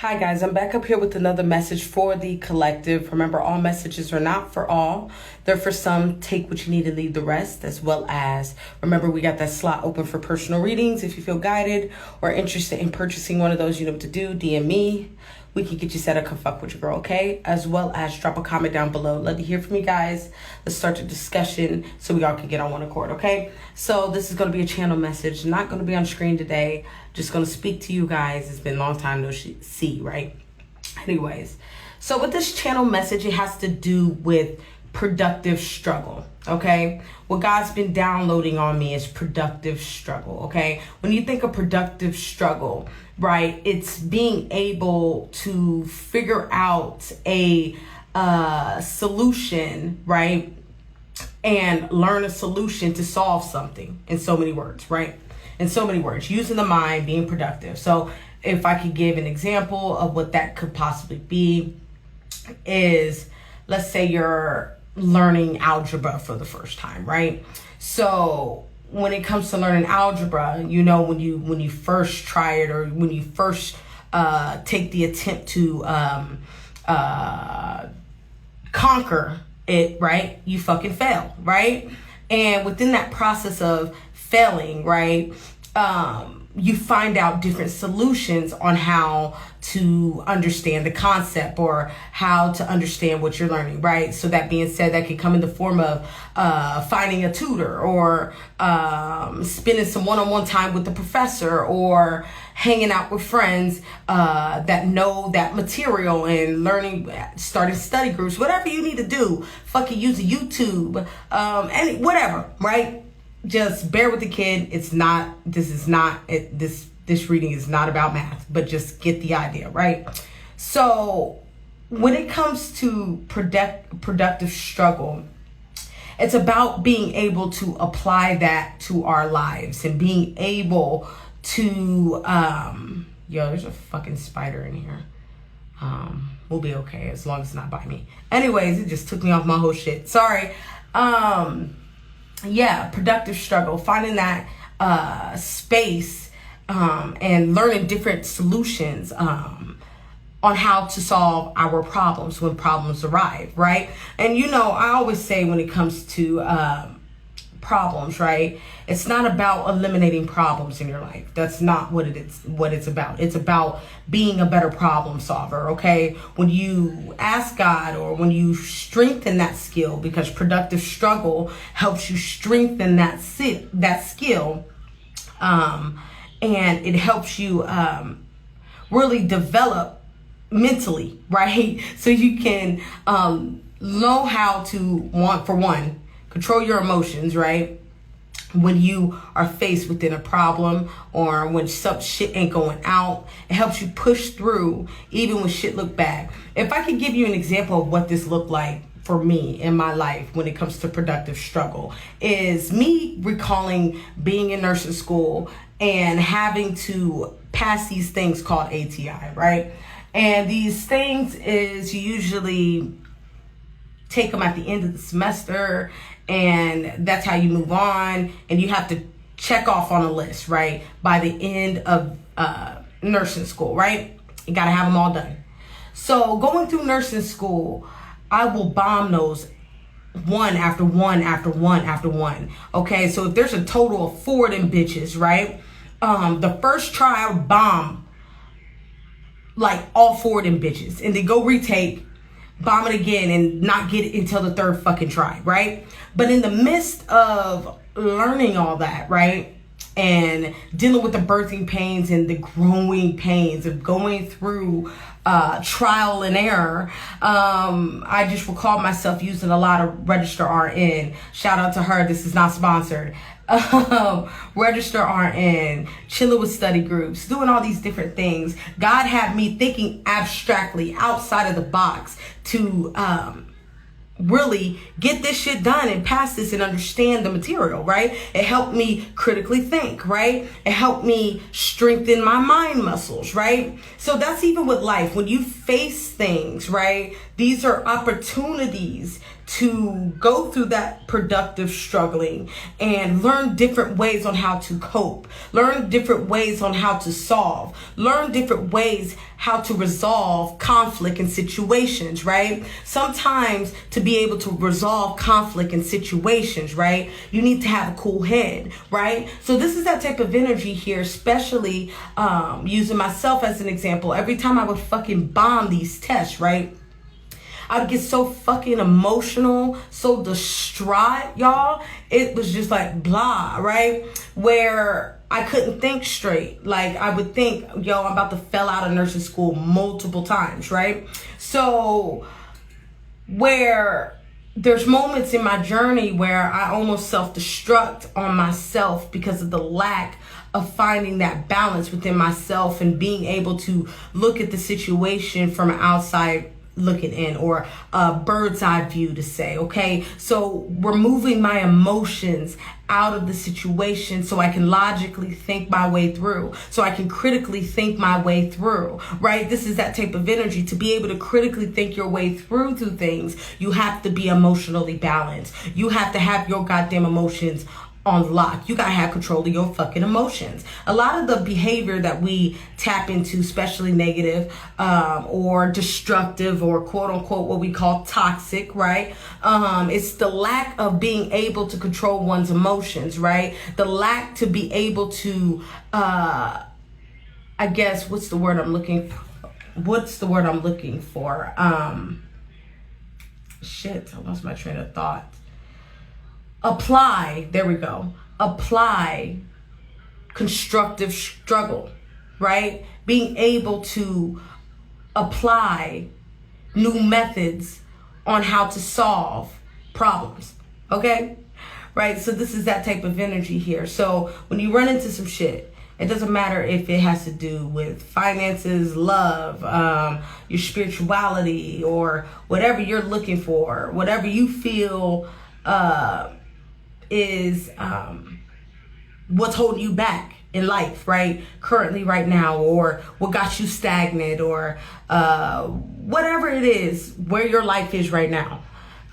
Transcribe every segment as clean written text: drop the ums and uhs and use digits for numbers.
Hi guys, I'm back up here with another message for the collective. Remember, all messages are not for all. They're for some. Take what you need and leave the rest, as well as, remember, we got that slot open for personal readings. If you feel guided or interested in purchasing one of those, you know what to do. DM me. We can get you set up, come fuck with your girl, okay? As well as drop a comment down below. Love to hear from you guys. Let's start the discussion so we all can get on one accord, okay? So this is going to be a channel message. Not going to be on screen today. Just going to speak to you guys. It's been a long time no see, right? Anyways, so with this channel message, it has to do with productive struggle, okay? What God's been downloading on me is productive struggle, okay? When you think of productive struggle, right, it's being able to figure out a solution, right, and learn a solution to solve something, in so many words, right? In so many words, using the mind, being productive. So if I could give an example of what that could possibly be is, let's say you're learning algebra for the first time, right? So when it comes to learning algebra, you know, when you first try it, or when you first take the attempt to conquer it, right, you fucking fail, right? And within that process of failing, right, you find out different solutions on how to understand the concept or how to understand what you're learning, right? So that being said, that can come in the form of finding a tutor, or spending some one-on-one time with the professor, or hanging out with friends that know that material, and learning, starting study groups, whatever you need to do. Fucking use YouTube, and whatever, right? Just bear with the kid. This reading is not about math, but just get the idea, right? So when it comes to productive struggle, it's about being able to apply that to our lives, and being able to, there's a fucking spider in here. We'll be okay as long as it's not by me. Anyways, it just took me off my whole shit. Sorry. Yeah, productive struggle, finding that space, and learning different solutions on how to solve our problems when problems arrive, right? And you know, I always say when it comes to problems, right, it's not about eliminating problems in your life. That's not what it's about. It's about being a better problem solver, okay? When you ask God, or when you strengthen that skill, because productive struggle helps you strengthen that skill, and it helps you really develop mentally, right? So you can know how to, control your emotions, right? When you are faced within a problem, or when some shit ain't going out, it helps you push through even when shit look bad. If I could give you an example of what this looked like for me in my life when it comes to productive struggle, is me recalling being in nursing school and having to pass these things called ATI, right? And these things is, you usually take them at the end of the semester, and that's how you move on, and you have to check off on a list, right, by the end of nursing school, right? You gotta have them all done. So going through nursing school, I will bomb those one after one after one after one, okay? So if there's a total of 4 of them bitches, right, the first try I would bomb like all 4 of them bitches, and then go retake, bomb it again, and not get it until the 3rd fucking try, right? But in the midst of learning all that, right, and dealing with the birthing pains and the growing pains of going through trial and error, I just recall myself using a lot of Register RN. Shout out to her. This is not sponsored. Register RN, chilling with study groups, doing all these different things. God had me thinking abstractly, outside of the box, to really get this shit done and pass this and understand the material, right? It helped me critically think, right? It helped me strengthen my mind muscles, right? So that's even with life. When you face things, right, these are opportunities to go through that productive struggling and learn different ways on how to cope, learn different ways on how to solve, learn different ways how to resolve conflict and situations, right? Sometimes to be able to resolve conflict and situations, right, you need to have a cool head, right? So this is that type of energy here, especially using myself as an example. Every time I would fucking bomb these tests, right, I would get so fucking emotional, so distraught, y'all. It was just like blah, right? Where I couldn't think straight. Like I would think, yo, I'm about to fail out of nursing school multiple times, right? So where there's moments in my journey where I almost self-destruct on myself because of the lack of finding that balance within myself and being able to look at the situation from an outside looking in, or a bird's eye view to say, okay, so removing my emotions out of the situation so I can logically think my way through, so I can critically think my way through, right? This is that type of energy. To be able to critically think your way through things, you have to be emotionally balanced. You have to have your goddamn emotions on lock. You gotta have control of your fucking emotions. A lot of the behavior that we tap into, especially negative or destructive or quote unquote what we call toxic, right? It's the lack of being able to control one's emotions, right? The lack to be able to I guess what's the word I'm looking for? Shit, I lost my train of thought. Apply constructive struggle, right? Being able to apply new methods on how to solve problems, okay? Right, so this is that type of energy here. So when you run into some shit, it doesn't matter if it has to do with finances, love, your spirituality, or whatever you're looking for, whatever you feel is what's holding you back in life, right? Currently, right now, or what got you stagnant, or whatever it is, where your life is right now.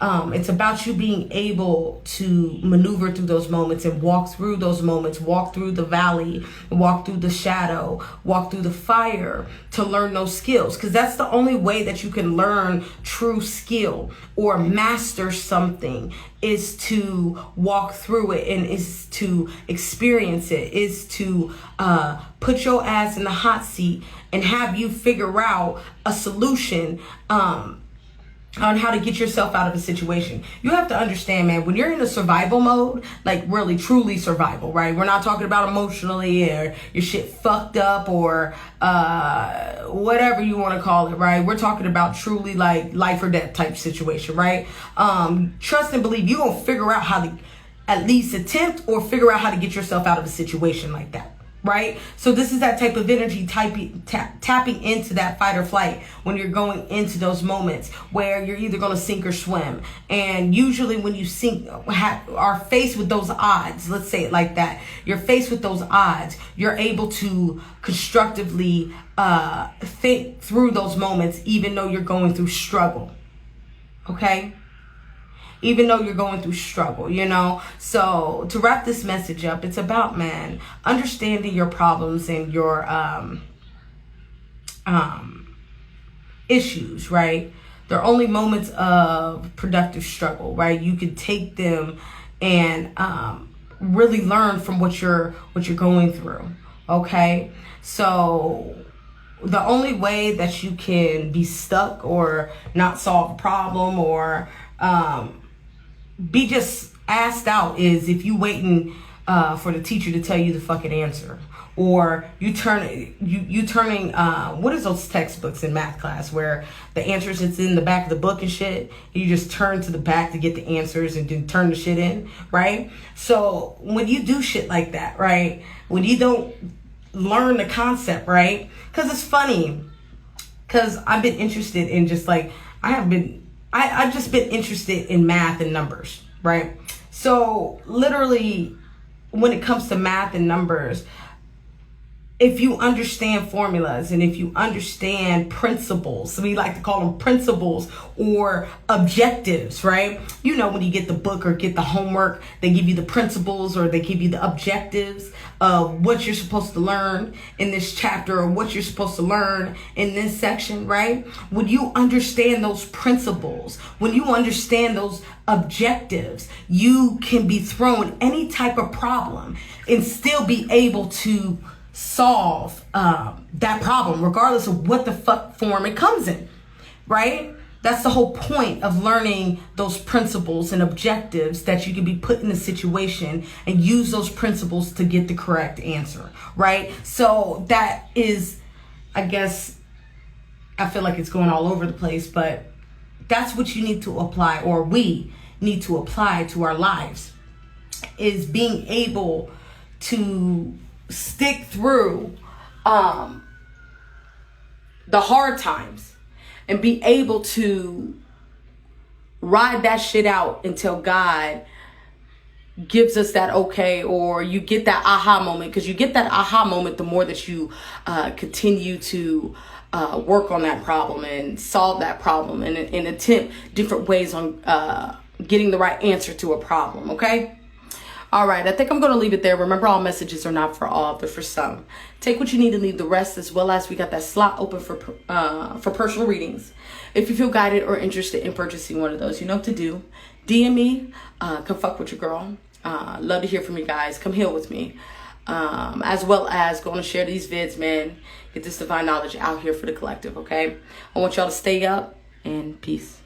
It's about you being able to maneuver through those moments and walk through those moments, walk through the valley, walk through the shadow, walk through the fire to learn those skills. Because that's the only way that you can learn true skill or master something, is to walk through it and is to experience it, is to put your ass in the hot seat and have you figure out a solution on how to get yourself out of a situation. You have to understand, man, when you're in a survival mode, like really truly survival, right? We're not talking about emotionally or your shit fucked up or whatever you want to call it, right? We're talking about truly like life or death type situation, right? Trust and believe you're gonna figure out how to at least attempt or figure out how to get yourself out of a situation like that. Right? So this is that type of energy, tapping into that fight or flight when you're going into those moments where you're either going to sink or swim. And usually when you sink, are faced with those odds, let's say it like that, you're faced with those odds, you're able to constructively think through those moments even though you're going through struggle. Okay? Even though you're going through struggle, you know? So to wrap this message up, it's about, man, understanding your problems and your issues, right? They're only moments of productive struggle, right? You can take them and really learn from what you're going through, okay? So the only way that you can be stuck or not solve a problem or be just asked out is if you waiting for the teacher to tell you the fucking answer, or you turning what is those textbooks in math class where the answers it's in the back of the book and shit, and you just turn to the back to get the answers and then turn the shit in, right? So when you do shit like that, right, when you don't learn the concept, right, because it's funny, because I've been interested in just like I've just been interested in math and numbers, right? So literally when it comes to math and numbers, if you understand formulas and if you understand principles, we like to call them principles or objectives, right? You know, when you get the book or get the homework, they give you the principles or they give you the objectives of what you're supposed to learn in this chapter or what you're supposed to learn in this section, right? When you understand those principles, when you understand those objectives, you can be thrown any type of problem and still be able to solve that problem regardless of what the fuck form it comes in, right? That's the whole point of learning those principles and objectives, that you can be put in a situation and use those principles to get the correct answer, right? So that is, I guess, I feel like it's going all over the place, but that's what you need to apply, or we need to apply to our lives, is being able to stick through the hard times and be able to ride that shit out until God gives us that okay, or you get that aha moment, because you get that aha moment the more that you continue to work on that problem and solve that problem and attempt different ways on getting the right answer to a problem, okay? All right, I think I'm going to leave it there. Remember, all messages are not for all, but for some. Take what you need and leave the rest, as well as we got that slot open for personal readings. If you feel guided or interested in purchasing one of those, you know what to do. DM me. Come fuck with your girl. Love to hear from you guys. Come heal with me. As well as going to share these vids, man. Get this divine knowledge out here for the collective, okay? I want y'all to stay up, and peace.